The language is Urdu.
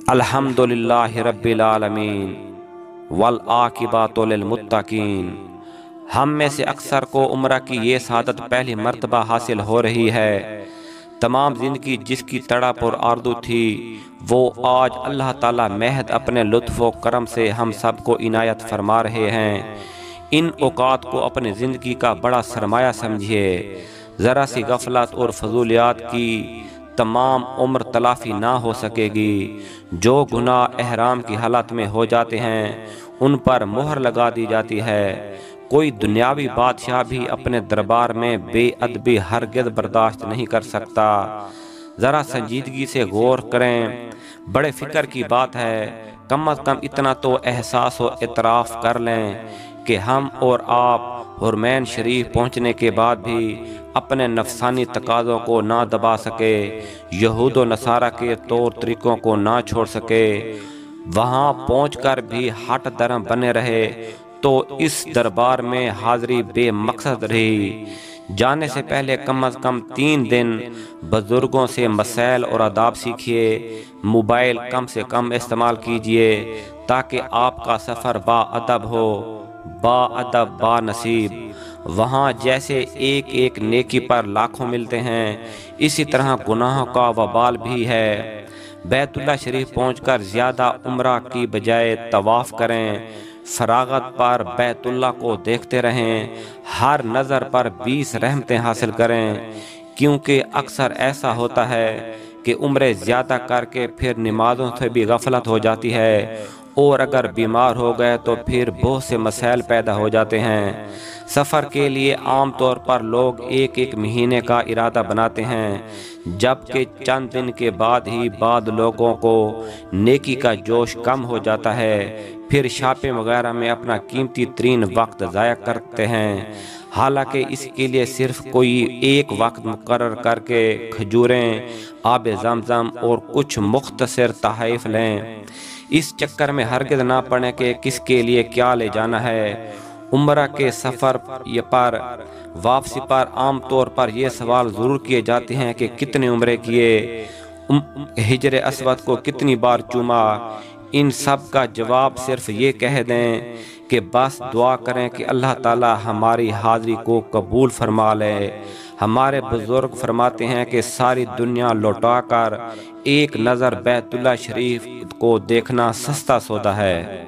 الحمدللہ رب العالمین والعاقبۃ للمتقین۔ ہم میں سے اکثر کو عمرہ کی یہ سعادت پہلی مرتبہ حاصل ہو رہی ہے۔ تمام زندگی جس کی تڑپ اور آرزو تھی وہ آج اللہ تعالیٰ محض اپنے لطف و کرم سے ہم سب کو عنایت فرما رہے ہیں۔ ان اوقات کو اپنی زندگی کا بڑا سرمایہ سمجھیے۔ ذرا سی غفلت اور فضولیات کی تمام عمر تلافی نہ ہو سکے گی۔ جو گناہ احرام کی حالت میں ہو جاتے ہیں ان پر مہر لگا دی جاتی ہے۔ کوئی دنیاوی بادشاہ بھی اپنے دربار میں بے ادبی ہرگز برداشت نہیں کر سکتا۔ ذرا سنجیدگی سے غور کریں، بڑے فکر کی بات ہے۔ کم از کم اتنا تو احساس و اعتراف کر لیں کہ ہم اور آپ حرمین شریف پہنچنے کے بعد بھی اپنے نفسانی تقاضوں کو نہ دبا سکے، یہود و نصارہ کے طور طریقوں کو نہ چھوڑ سکے، وہاں پہنچ کر بھی ہٹ درم بنے رہے تو اس دربار میں حاضری بے مقصد رہی۔ جانے سے پہلے کم از کم 3 دن بزرگوں سے مسائل اور آداب سیکھیے۔ موبائل کم سے کم استعمال کیجیے تاکہ آپ کا سفر با ادب ہو، با ادب با نصیب۔ وہاں جیسے ایک ایک نیکی پر لاکھوں ملتے ہیں، اسی طرح گناہوں کا وبال بھی ہے۔ بیت اللہ شریف پہنچ کر زیادہ عمرہ کی بجائے طواف کریں۔ فراغت پر بیت اللہ کو دیکھتے رہیں، ہر نظر پر 20 رحمتیں حاصل کریں، کیونکہ اکثر ایسا ہوتا ہے کہ عمرے زیادہ کر کے پھر نمازوں سے بھی غفلت ہو جاتی ہے، اور اگر بیمار ہو گئے تو پھر بہت سے مسائل پیدا ہو جاتے ہیں۔ سفر کے لیے عام طور پر لوگ ایک مہینے کا ارادہ بناتے ہیں، جبکہ چند دن کے بعد ہی بعض لوگوں کو نیکی کا جوش کم ہو جاتا ہے، پھر شاپنگ وغیرہ میں اپنا قیمتی ترین وقت ضائع کرتے ہیں۔ حالانکہ اس کے لیے صرف کوئی ایک وقت مقرر کر کے کھجوریں، آب زمزم اور کچھ مختصر تحائف لیں۔ اس چکر میں ہرگز نہ پڑیں کہ کس کے لیے کیا لے جانا ہے۔ عمرہ کے سفر پر واپسی پر عام طور پر یہ سوال ضرور کیے جاتے ہیں کہ کتنے عمرے کیے، حجر اسود کو کتنی بار چوما۔ ان سب کا جواب صرف یہ کہہ دیں کہ بس دعا کریں کہ اللہ تعالی ہماری حاضری کو قبول فرما لے۔ ہمارے بزرگ فرماتے ہیں کہ ساری دنیا لوٹا کر ایک نظر بیت اللہ شریف کو دیکھنا سستا سودا ہے۔